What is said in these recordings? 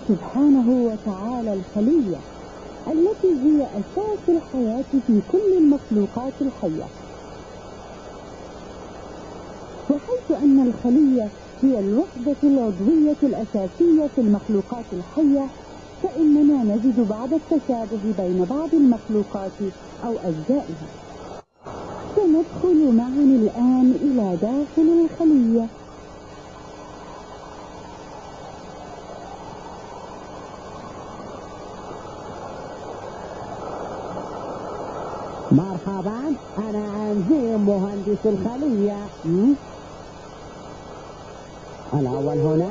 سبحانه وتعالى الخلية التي هي أساس الحياة في كل المخلوقات الحية. وحيث أن الخلية هي الوحدة العضوية الأساسية في المخلوقات الحية، فإننا نجد بعض التشابه بين بعض المخلوقات أو أجزائها. سندخل معا الآن إلى داخل الخلية. مرحبا، أنا أنزيم مهندس الخلية. الأول هنا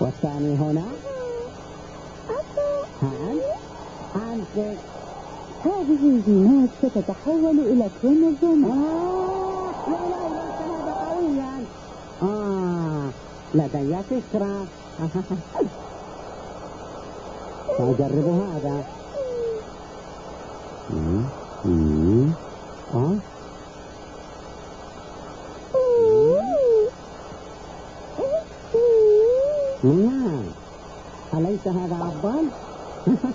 والثاني هنا. أنت هذه الجينات ستتحول إلى كروموزومات. هذا قويا. لدي فكرة. سأجرب هذا. نعم، أليس هذا أفضل؟ أمسك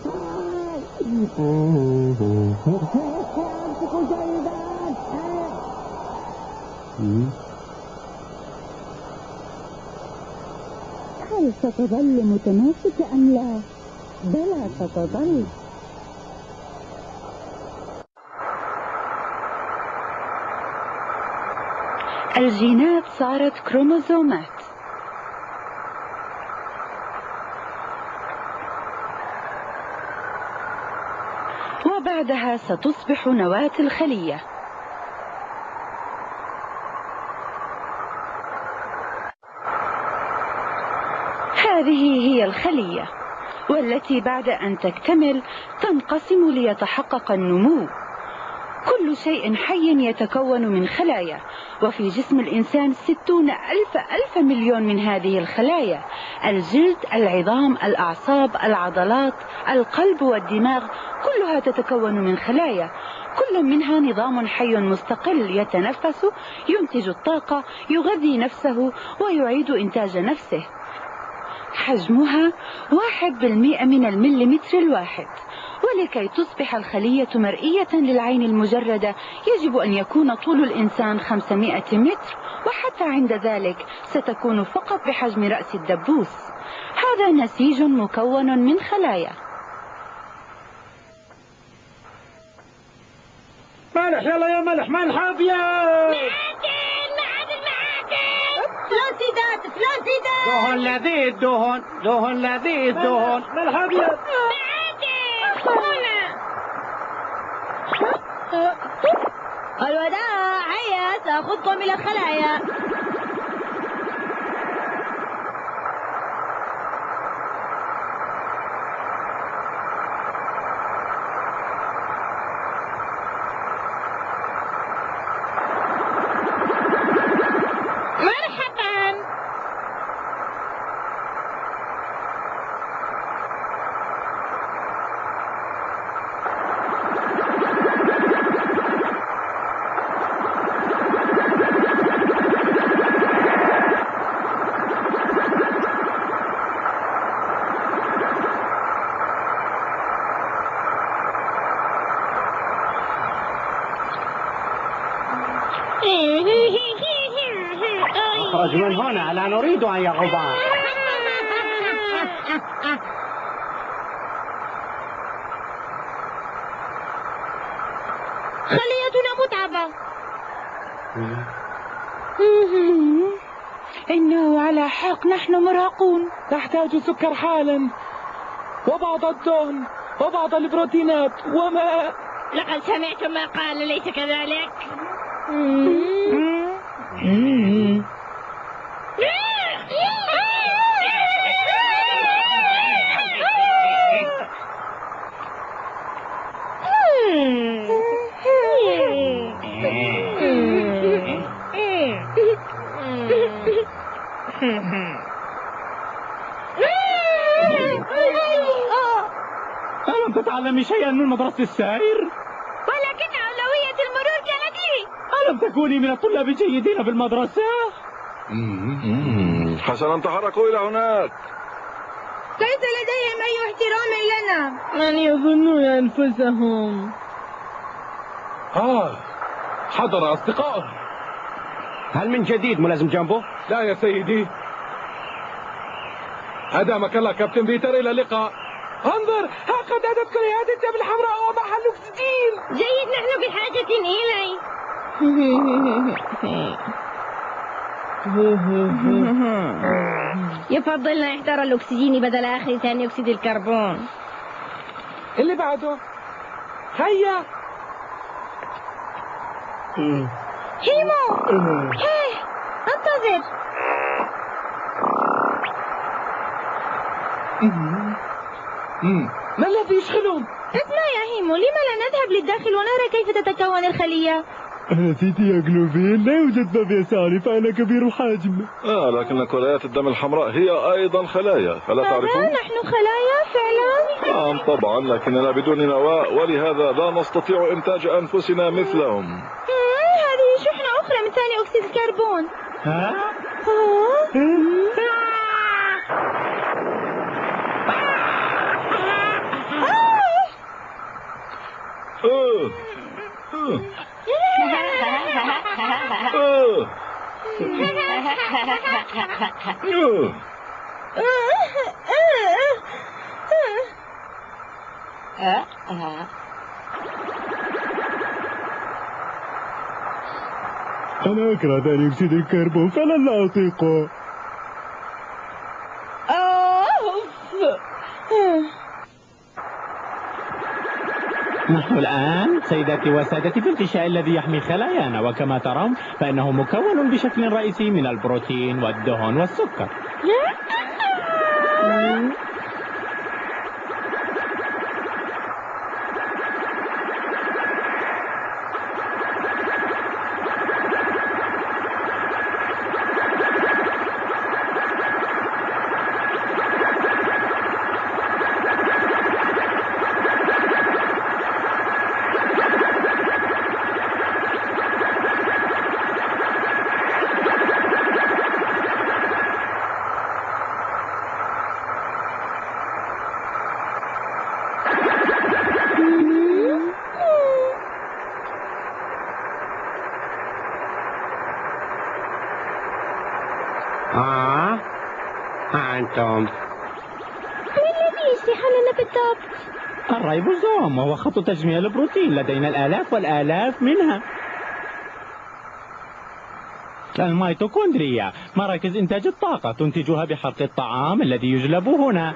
جيدا. هل ستظل متماسكة أم لا؟ بلى ستظل. الجينات صارت كروموزومات. وبعدها ستصبح نواة الخلية. هذه هي الخلية، والتي بعد أن تكتمل تنقسم ليتحقق النمو. كل شيء حي يتكون من خلايا، وفي جسم الإنسان 60,000 مليون من هذه الخلايا. الجلد، العظام، الأعصاب، العضلات، القلب والدماغ كلها تتكون من خلايا، كل منها نظام حي مستقل يتنفس، ينتج الطاقة، يغذي نفسه ويعيد إنتاج نفسه. حجمها 1% من المليمتر الواحد. ولكي تصبح الخلية مرئية للعين المجردة يجب أن يكون طول الإنسان 500 متر، وحتى عند ذلك ستكون فقط بحجم رأس الدبوس. هذا نسيج مكون من خلايا. مالح، يلا يا ملح، ملح أبيض. فلوسيدات دهن لذيذ، دهن لذيذ، دهن ملح أبيض. الوداع، هيا سأخذكم إلى الخلايا. اخرج من هنا، لا نريد أن يغبان. خليتنا متعبة. إنه على حق، نحن مرهقون. تحتاج سكر حالا، وبعض الدهن، وبعض البروتينات، وماء. لقد سمعت ما قال، ليس كذلك؟ ألم تتعلمي شيئا من مدرسة السائر؟ ولكن أولوية المرور كانت لي. ألم تكوني من الطلاب الجيدين في المدرسة؟ حسنا، تحركوا إلى هناك. ليس لديهم أي احترام لنا. من يظنون أنفسهم. حضر أصدقائه. هل من جديد ملازم جامبو؟ لا يا سيدي. أدامك الله كابتن بيتر، إلى اللقاء. انظر، ها قد أتت قيادة الدم الحمراء ومحل أكسجين. جيد، نحن بحاجة إليه. يفضلنا إحضار الأكسجين بدل آخر ثاني أكسيد الكربون. اللي بعده. هيا. هيمو، هيه، انتظر. ما الذي يشغلهم؟ اسمع يا هيمو، لما لا نذهب للداخل ونرى كيف تتكون الخلية؟ سيدي يا جلوبين، لا يوجد باب يساري، فأنا كبير الحجم. لكن كريات الدم الحمراء هي أيضا خلايا، فلا تعرفون؟ نحن خلايا فعلا؟ نعم طبعا، لكننا بدون نواة، ولهذا لا نستطيع إنتاج أنفسنا مثلهم. هذه شحنة أخرى من ثاني أكسيد الكربون. أنا أكره ثاني أكسيد الكربون، فلن لا أطيقه. نحن الآن سيداتي وسادتي في الغشاء الذي يحمي خلايانا، وكما ترون فإنه مكون بشكل رئيسي من البروتين والدهن والسكر. أنتم ما الذي يشرح لنا بالضبط؟ الريبوزوم، وهو خط تجميع البروتين، لدينا الآلاف والآلاف منها. الميتوكوندريا، مراكز إنتاج الطاقة، تنتجها بحرق الطعام الذي يجلب هنا.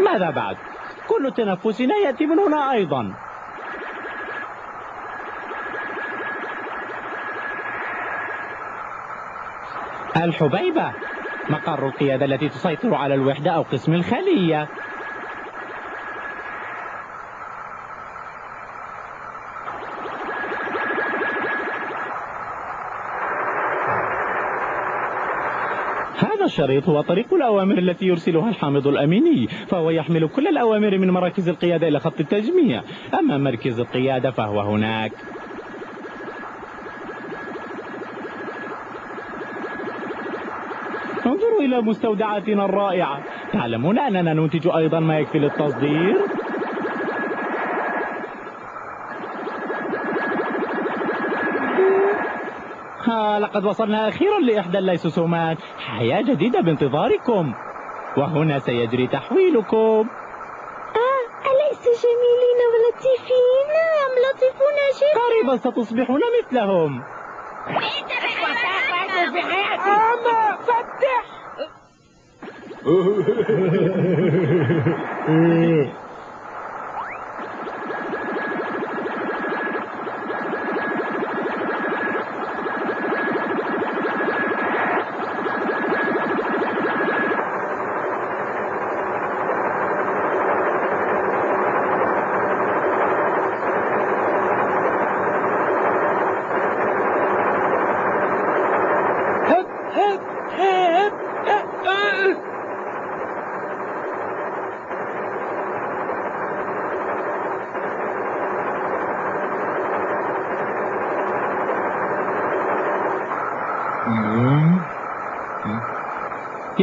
ماذا بعد؟ كل تنفسنا يأتي من هنا أيضا. الحبيبة، مقر القيادة التي تسيطر على الوحدة أو قسم الخلية. هذا الشريط هو طريق الأوامر التي يرسلها الحامض الأميني، فهو يحمل كل الأوامر من مراكز القيادة إلى خط التجميع. أما مركز القيادة فهو هناك. انظروا إلى مستودعاتنا الرائعة. تعلمون أننا ننتج أيضا ما يكفي للتصدير؟ لقد وصلنا أخيرا لإحدى الليسوسومات. حياة جديدة بانتظاركم، وهنا سيجري تحويلكم. أليسوا جميلين ولطيفين؟ نعم، لطيفون جدا. قريبا ستصبحون مثلهم. فتح.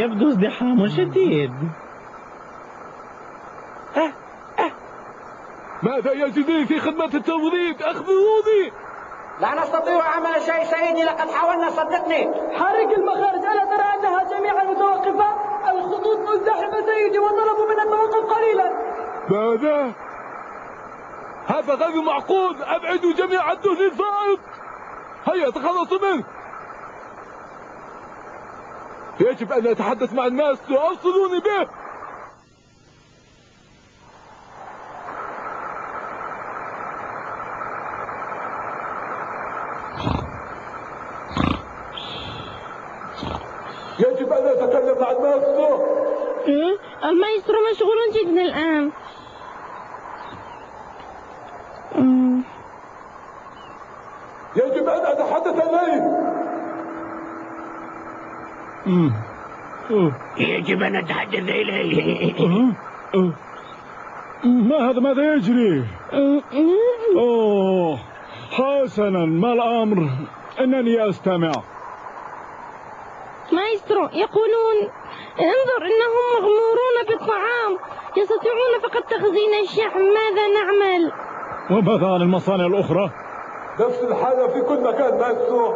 يبدو ازدحام شديد. ماذا يجدني في خدمة التمريض؟ أخبروني. لا نستطيع عمل شيء سيدي، لقد حاولنا صدقني. حرك المخارج، ألا ترى أنها جميعا متوقفة؟ الخطوط مزدحمة سيدي، وطلبوا منا التوقف قليلا. ماذا؟ هذا غير معقول. أبعدوا جميع الدهن الفائض. هيا تخلصوا منه. يجب أن أتحدث مع الناس ليوصلوني به. يجب أن أتكلم مع المايسترو. المايسترو مشغول جدا الآن. يجب أن أتحدث إليه. يجب أن أتحدث إليه. ما هذا؟ ماذا يجري؟ أوه حسنا، ما الأمر؟ إنني أستمع. مايسترو، يقولون انظر إنهم مغمورون بالطعام، يستطيعون فقط تخزين الشحم. ماذا نعمل؟ وماذا عن المصانع الأخرى؟ نفس الحالة في كل مكان مايسترو.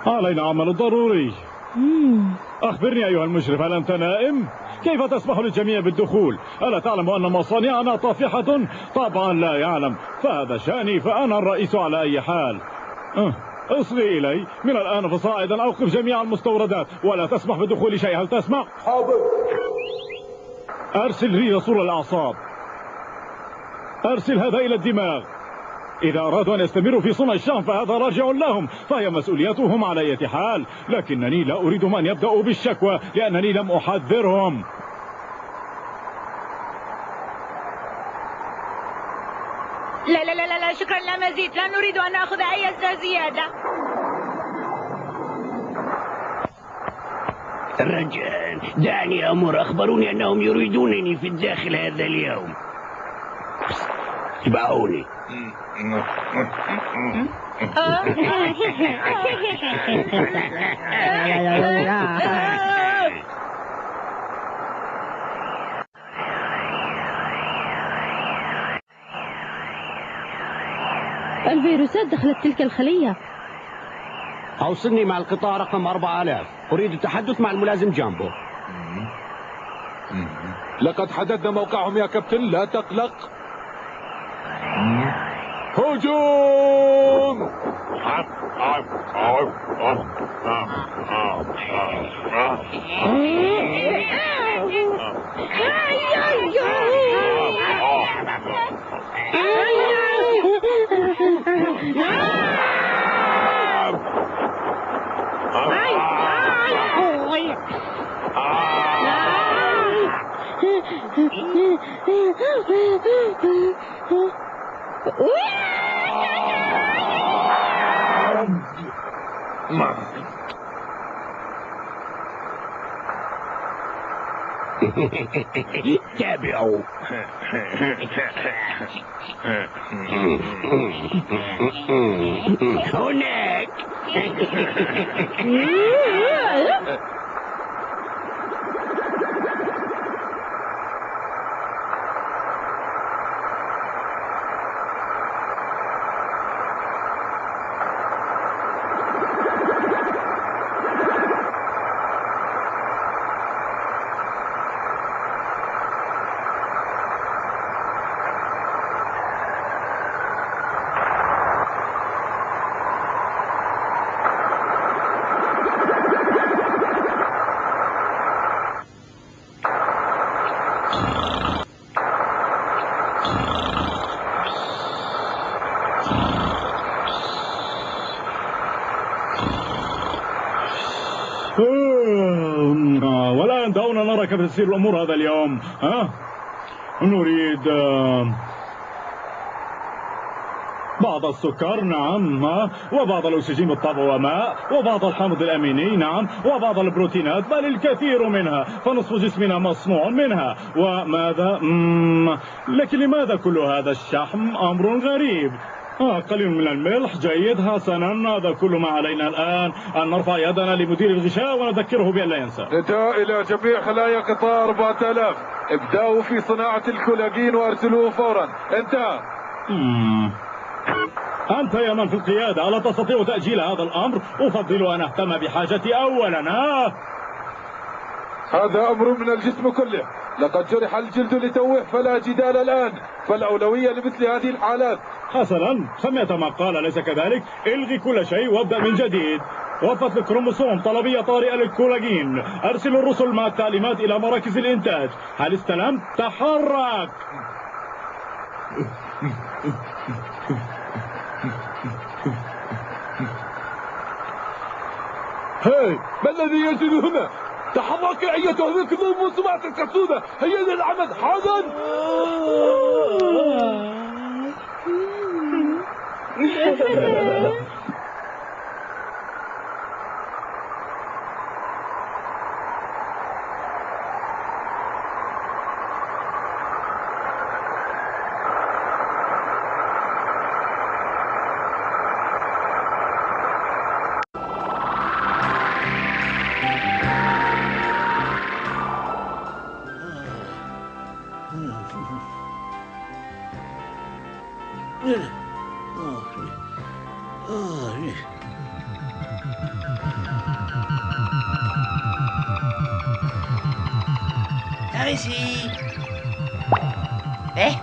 علينا عمل ضروري. أخبرني أيها المشرف، هل أنت نائم؟ كيف تسمح للجميع بالدخول؟ ألا تعلم أن مصانعنا طافحة؟ طبعا لا يعلم، فهذا شأني، فأنا الرئيس على أي حال. اصغي إلي من الآن فصاعدا، أوقف جميع المستوردات ولا تسمح بدخول شيء. هل تسمع؟ حاضر. أرسل ري صورة الأعصاب، أرسل هذا إلى الدماغ. إذا أرادوا أن يستمروا في صنع الشام فهذا راجع لهم، فهي مسؤوليتهم على أي حال، لكنني لا أريد من يبدأوا بالشكوى لأنني لم أحذرهم. لا لا لا لا، شكرا، لا مزيد، لا نريد أن نأخذ أي زيادة. رجاء دعني أمر، أخبروني أنهم يريدونني في الداخل هذا اليوم. اتبعوني. الفيروسات دخلت تلك الخلية. أوصلني مع القطاع رقم 4000، أريد التحدث مع الملازم جامبو. لقد حددنا موقعهم يا كابتن، لا تقلق. هجوم! تابعوا. هناك. والآن دعونا نرى كيف تسير الأمور هذا اليوم. نريد بعض السكر، نعم، وبعض الأكسجين بالطبع وماء، وبعض الحامض الأميني، نعم، وبعض البروتينات، بل الكثير منها، فنصف جسمنا مصنوع منها. وماذا؟ لكن لماذا كل هذا الشحم؟ أمر غريب. قليل من الملح. جيد حسنا، هذا كل ما علينا الآن، أن نرفع يدنا لمدير الغشاء ونذكره بأن لا ينسى. نداء إلى جميع خلايا قطار 4000، ابدأوا في صناعة الكولاجين وارسلوه فورا. انتهى. أنت يا من في القيادة، ألا تستطيع تأجيل هذا الأمر؟ أفضل أن أهتم بحاجتي أولا. هذا أمر من الجسم كله، لقد جرح الجلد لتوه فلا جدال الآن، فالأولوية لمثل هذه الحالات. حسنا، سمعت ما قال، ليس كذلك؟ الغي كل شيء وابدأ من جديد. وفت الكروموسوم طلبية طارئة للكولاجين. أرسل الرسل مع التعليمات إلى مراكز الإنتاج. هل استلمت؟ تحرك. هاي، ما الذي يجري هنا؟ تحرك أيتها الكروم وسمعت الكسودة، هيا للعمل حالا. Par ici. Eh,